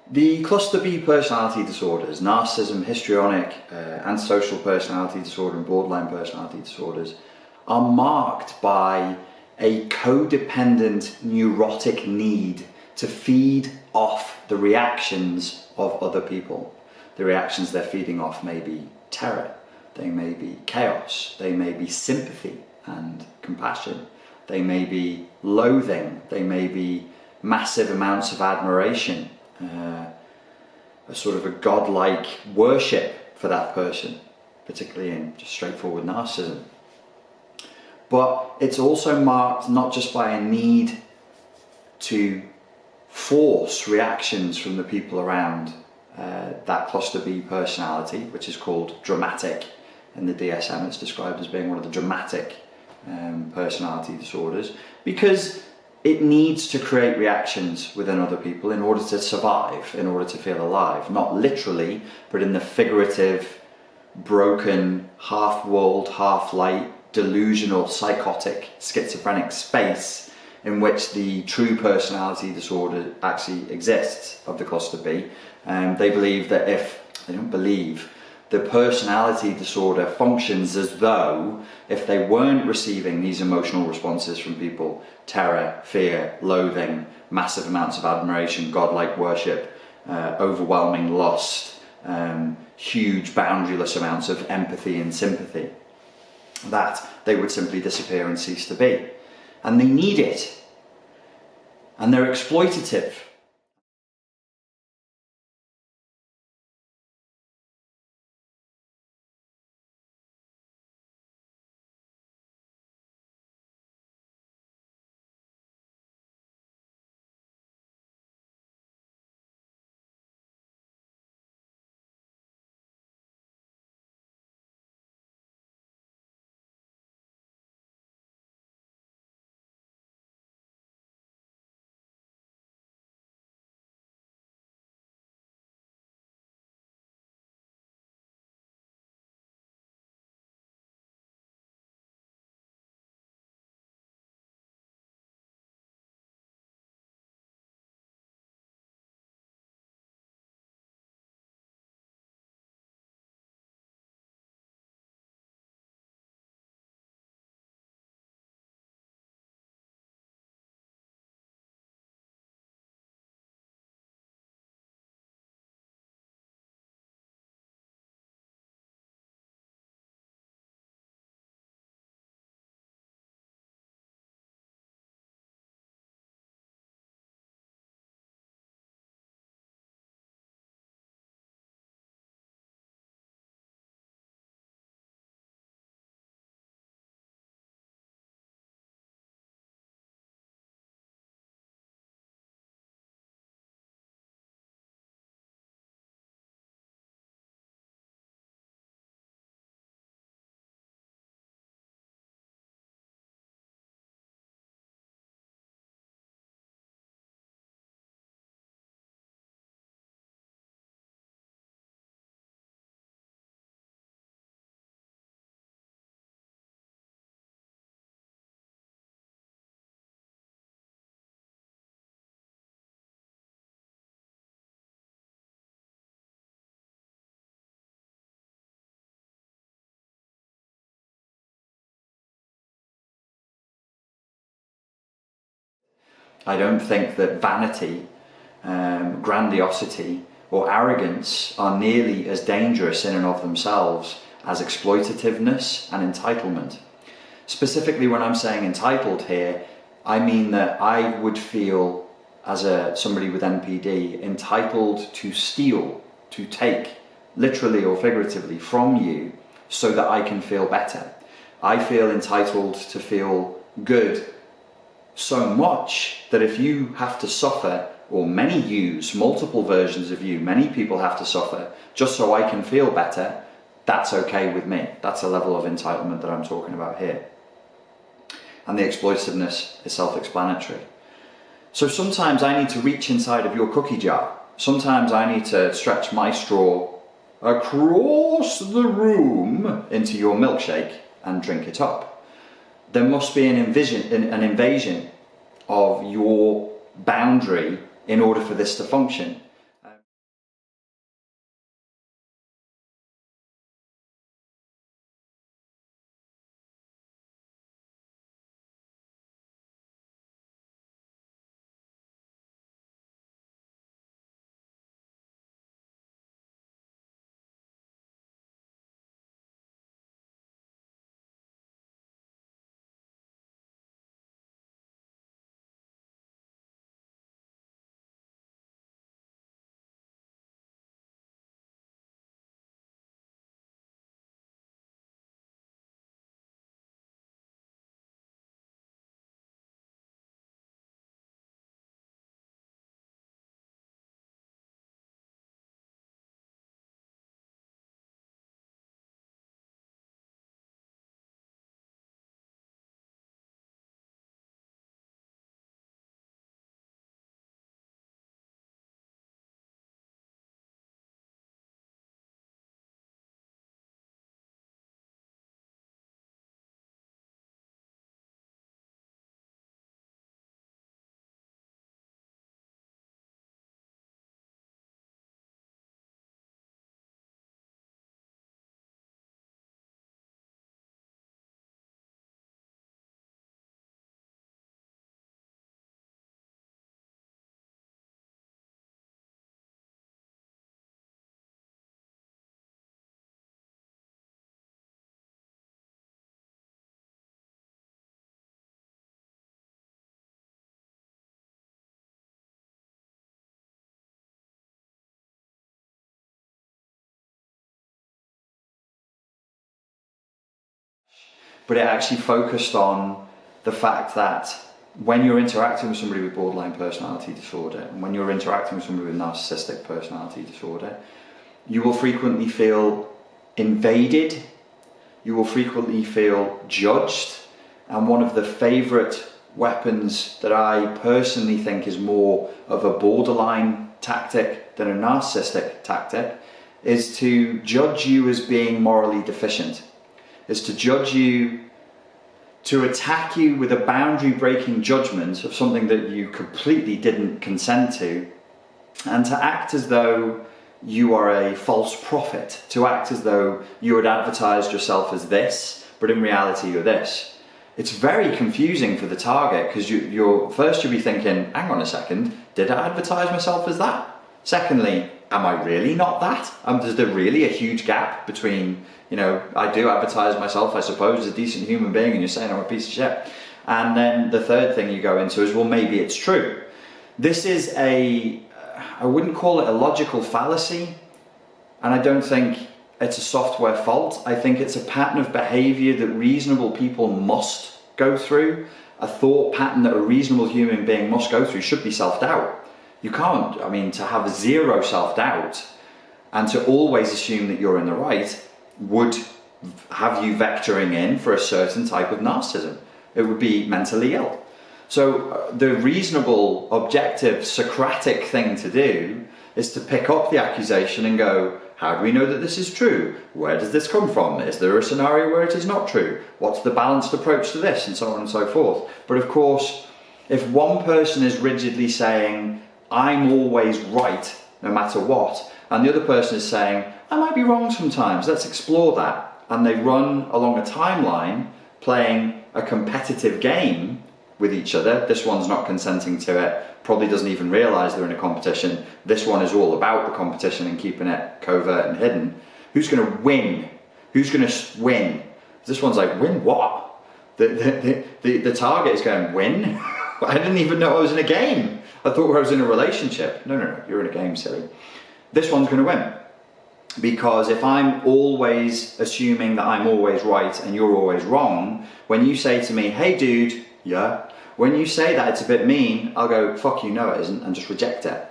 The cluster B personality disorders, narcissism, histrionic, antisocial personality disorder and borderline personality disorders, are marked by a codependent neurotic need to feed off the reactions of other people. The reactions they're feeding off may be terror, they may be chaos, they may be sympathy and compassion, they may be loathing, they may be massive amounts of admiration, a sort of a godlike worship for that person, particularly in just straightforward narcissism. But it's also marked not just by a need to force reactions from the people around that cluster B personality, which is called dramatic. In the DSM it's described as being one of the dramatic personality disorders, because it needs to create reactions within other people in order to survive, in order to feel alive. Not literally, but in the figurative, broken, half-world, half-light, delusional, psychotic, schizophrenic space in which the true personality disorder actually exists of the cluster B. They believe that they don't believe, the personality disorder functions as though if they weren't receiving these emotional responses from people, terror, fear, loathing, massive amounts of admiration, godlike worship, overwhelming lust, huge boundaryless amounts of empathy and sympathy, that they would simply disappear and cease to be. And they need it. And they're exploitative. I don't think that vanity, grandiosity, or arrogance are nearly as dangerous in and of themselves as exploitativeness and entitlement. Specifically, when I'm saying entitled here, I mean that I would feel, as somebody with NPD, entitled to steal, to take, literally or figuratively, from you so that I can feel better. I feel entitled to feel good so much that if you have to suffer, or many yous, multiple versions of you, many people have to suffer just so I can feel better, that's okay with me. That's a level of entitlement that I'm talking about here. And the exploitativeness is self-explanatory. So sometimes I need to reach inside of your cookie jar. Sometimes I need to stretch my straw across the room into your milkshake and drink it up. There must be an invasion of your boundary in order for this to function. but it actually focused on the fact that when you're interacting with somebody with borderline personality disorder, and when you're interacting with somebody with narcissistic personality disorder, you will frequently feel invaded, you will frequently feel judged, and one of the favourite weapons that I personally think is more of a borderline tactic than a narcissistic tactic is to judge you as being morally deficient, is to judge you, to attack you with a boundary breaking judgment of something that you completely didn't consent to, and to act as though you are a false prophet, to act as though you had advertised yourself as this, but in reality you're this. It's very confusing for the target, because you'll be thinking, hang on a second, did I advertise myself as that? Secondly, am I really not that? Is there really a huge gap between, I do advertise myself, I suppose, as a decent human being, and you're saying I'm a piece of shit. And then the third thing you go into is, well, maybe it's true. This is I wouldn't call it a logical fallacy, and I don't think it's a software fault. I think it's a pattern of behavior that reasonable people must go through. A thought pattern that a reasonable human being must go through should be self-doubt. You can't, to have zero self-doubt and to always assume that you're in the right would have you vectoring in for a certain type of narcissism. It would be mentally ill. So the reasonable, objective, Socratic thing to do is to pick up the accusation and go, how do we know that this is true? Where does this come from? Is there a scenario where it is not true? What's the balanced approach to this? And so on and so forth. But of course, if one person is rigidly saying, I'm always right, no matter what, and the other person is saying, I might be wrong sometimes, let's explore that, and they run along a timeline playing a competitive game with each other. This one's not consenting to it, probably doesn't even realise they're in a competition. This one is all about the competition and keeping it covert and hidden. Who's going to win? Who's going to win? This one's like, win what? The target is going, win? I didn't even know I was in a game. I thought I was in a relationship. No, you're in a game, silly. This one's going to win. Because if I'm always assuming that I'm always right and you're always wrong, when you say to me, hey dude, yeah, when you say that it's a bit mean, I'll go, fuck you, no it isn't, and just reject it.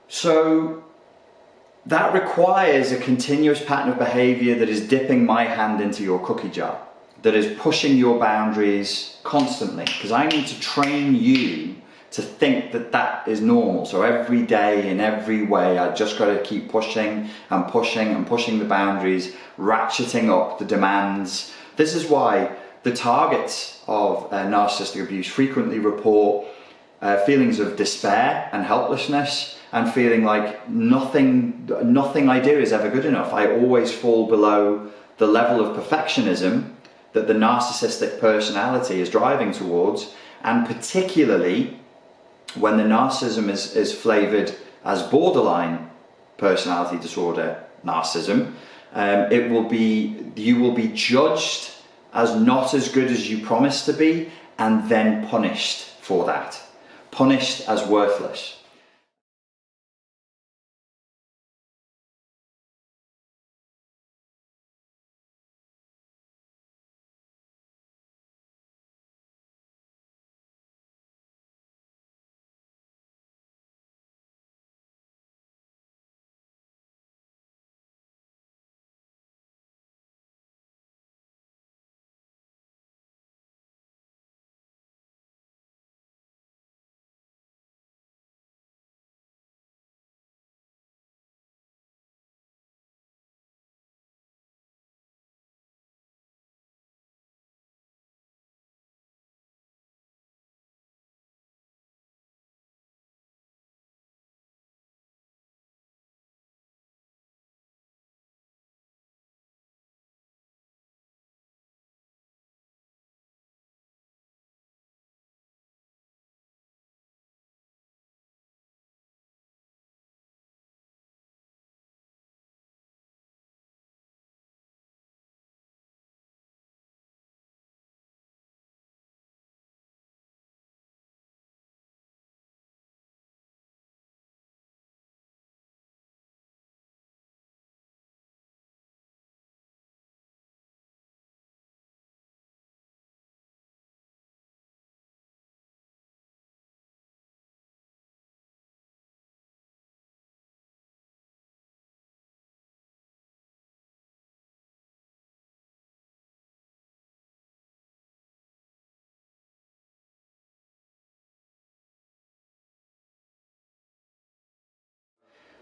So that requires a continuous pattern of behavior that is dipping my hand into your cookie jar, that is pushing your boundaries constantly, because I need to train you to think that that is normal. So every day, in every way, I just got to keep pushing and pushing and pushing the boundaries, ratcheting up the demands. This is why the targets of narcissistic abuse frequently report feelings of despair and helplessness, and feeling like nothing I do is ever good enough. I always fall below the level of perfectionism that the narcissistic personality is driving towards, and particularly when the narcissism is flavoured as borderline personality disorder narcissism, you will be judged as not as good as you promised to be, and then punished for that. Punished as worthless.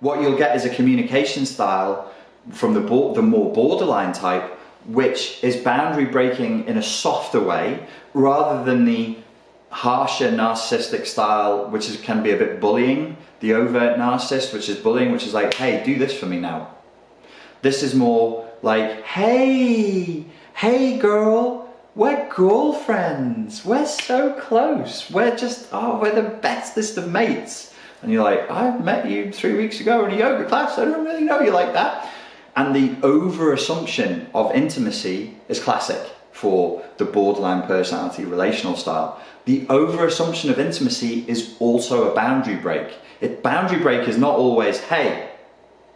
What you'll get is a communication style from the more borderline type, which is boundary breaking in a softer way, rather than the harsher narcissistic style, which can be a bit bullying. The overt narcissist, which is bullying, which is like, hey, do this for me now. This is more like, hey girl, we're girlfriends, we're so close, we're the bestest of mates. And you're like, I met you 3 weeks ago in a yoga class, I don't really know you like that. And the over-assumption of intimacy is classic for the borderline personality relational style. The over-assumption of intimacy is also a boundary break. Boundary break is not always, hey,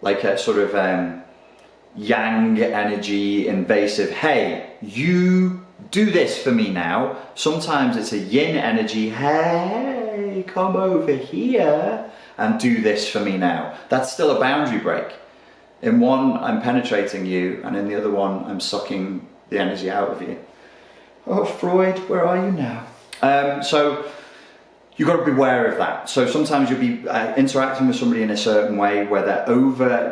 like a sort of yang energy, invasive, hey, you do this for me now. Sometimes it's a yin energy, hey, come over here and do this for me now. That's still a boundary break. In one, I'm penetrating you, and in the other one, I'm sucking the energy out of you. Oh, Freud, where are you now? So you've got to be aware of that. So sometimes you'll be interacting with somebody in a certain way where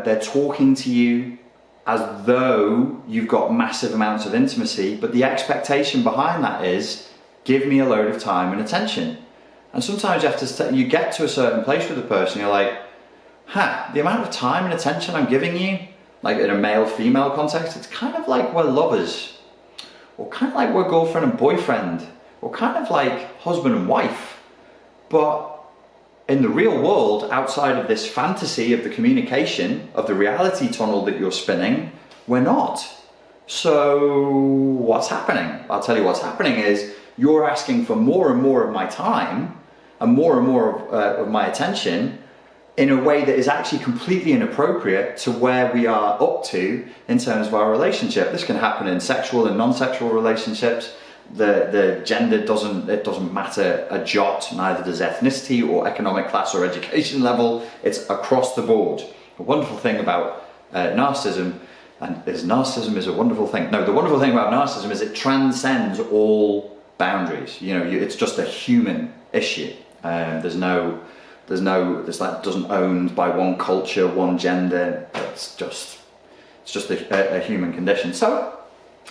they're talking to you as though you've got massive amounts of intimacy, but the expectation behind that is, give me a load of time and attention. And sometimes you get to a certain place with a person, you're like, the amount of time and attention I'm giving you, like in a male-female context, it's kind of like we're lovers, or kind of like we're girlfriend and boyfriend, or kind of like husband and wife. But in the real world, outside of this fantasy of the communication, of the reality tunnel that you're spinning, we're not. So what's happening? I'll tell you what's happening is you're asking for more and more of my time and more of my attention in a way that is actually completely inappropriate to where we are up to in terms of our relationship. This can happen in sexual and non-sexual relationships. The gender doesn't matter a jot, neither does ethnicity or economic class or education level. It's across the board. The wonderful thing about narcissism, narcissism is a wonderful thing. No, the wonderful thing about narcissism is it transcends all boundaries. It's just a human issue. There's doesn't owned by one culture, one gender. It's just a human condition. So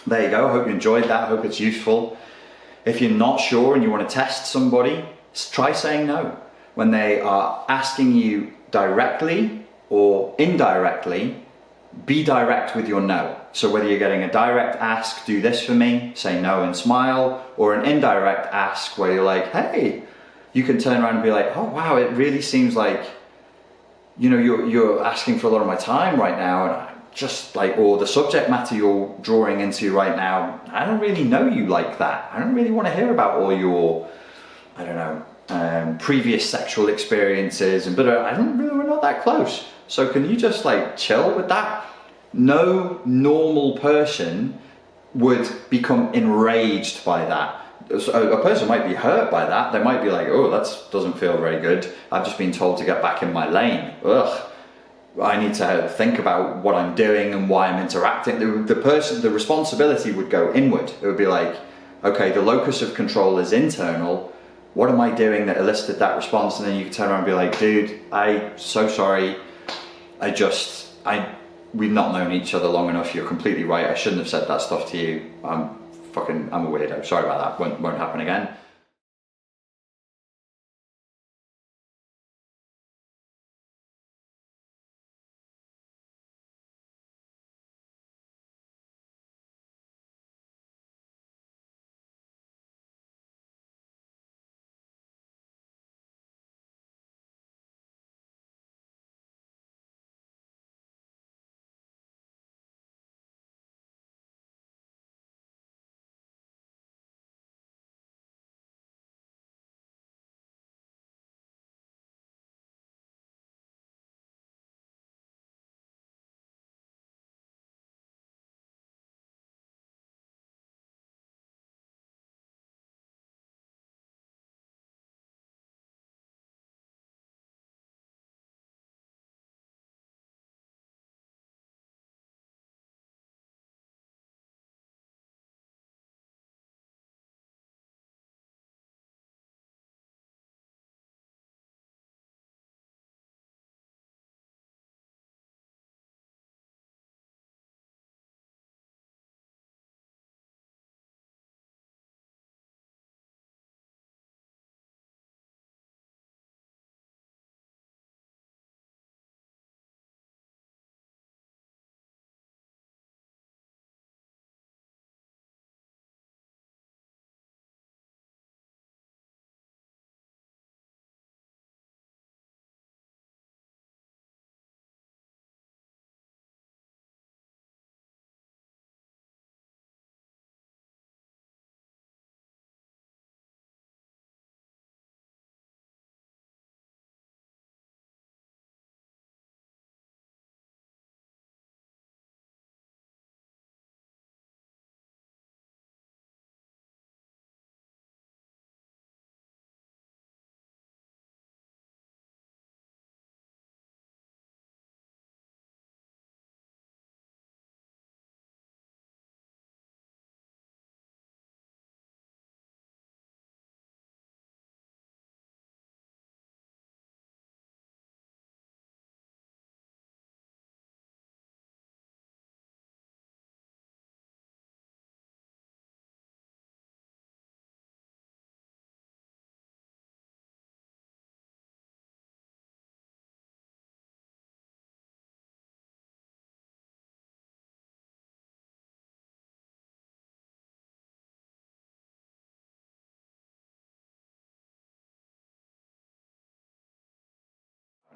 there you go. I hope you enjoyed that. I hope it's useful. If you're not sure and you want to test somebody, try saying no. When they are asking you directly or indirectly, be direct with your no. So whether you're getting a direct ask, do this for me, say no and smile, or an indirect ask where you're like, hey, you can turn around and be like, oh wow, it really seems like, you're asking for a lot of my time right now, and or the subject matter you're drawing into right now, I don't really know you like that. I don't really want to hear about all your, previous sexual experiences, but we're not that close. So can you just chill with that? No normal person would become enraged by that. A person might be hurt by that. They might be like, oh, that doesn't feel very good. I've just been told to get back in my lane. Ugh. I need to think about what I'm doing and why I'm interacting. The responsibility would go inward. It would be like, okay, the locus of control is internal. What am I doing that elicited that response? And then you can turn around and be like, dude, I'm so sorry. We've not known each other long enough. You're completely right. I shouldn't have said that stuff to you. I'm a weirdo. Sorry about that. Won't happen again.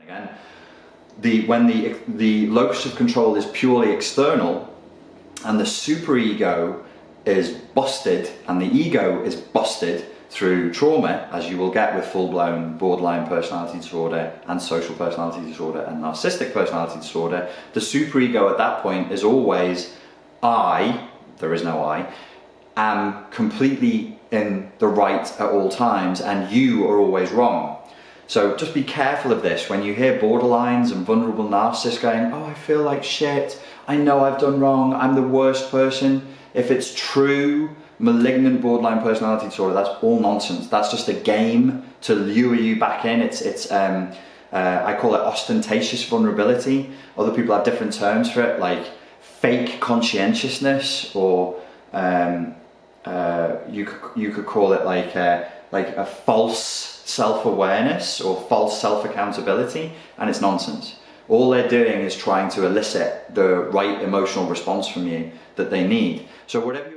And when the locus of control is purely external and the superego is busted and the ego is busted through trauma, as you will get with full-blown borderline personality disorder and social personality disorder and narcissistic personality disorder, the superego at that point is always there is no I, am completely in the right at all times and you are always wrong. So just be careful of this. When you hear borderlines and vulnerable narcissists going, oh, I feel like shit, I know I've done wrong, I'm the worst person. If it's true malignant borderline personality disorder, that's all nonsense. That's just a game to lure you back in. I call it ostentatious vulnerability. Other people have different terms for it, like fake conscientiousness, or you could call it like a false self-awareness or false self-accountability, and it's nonsense. All they're doing is trying to elicit the right emotional response from you that they need. So whatever you